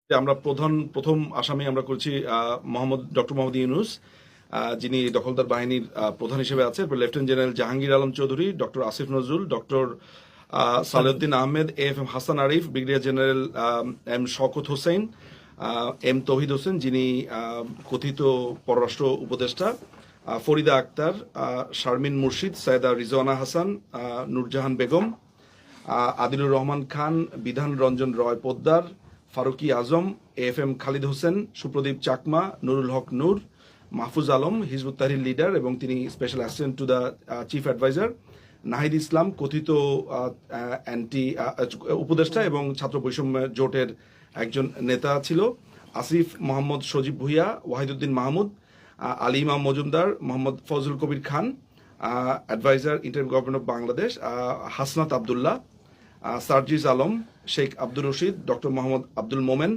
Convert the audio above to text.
যে আমরা প্রথম আসামি আমরা করছি ডক্টর মোহাম্মদ ইউনুস, যিনি দখলদার বাহিনীর প্রধান হিসেবে আছে। এরপর lieutenant general Jahangir Alam Chowdhury, doctor Asif Nazrul, doctor Salehuddin Ahmed, M Hasan Arif, brigadier general M Shawkat Hossain, M Touhid Hossain যিনি কথিত পররাষ্ট্র উপদেষ্টা, ফরিদা আক্তার, শারমিন মুর্শিদ, Syeda Rizwana Hasan, Nurjahan Begum, Adilur Rahman Khan, Bidhan Ranjan Roy Poddar, Faruki Azam, M Khalid Hossain, Supradip Chakma, Nurul Haque Noor, Mahfuz Alam Hizbut Tahrir leader এবং তিনি special assistant to the chief adviser, Nahid Islam কথিত অ্যান্টি উপদেষ্টা এবং ছাত্র বৈষম্য জোটের একজন নেতা ছিল, আসিফ মোহাম্মদ সজীব Bhuiyan, Wahiduddin Mahmud, Ali Imam Majumdar, Mohammad Fazle Kabir Khan, adviser interim government of Bangladesh, Hasnat Abdullah, Sarjis Alam, Sheikh Abdur Rashid, doctor Mohammad Abdul Momen,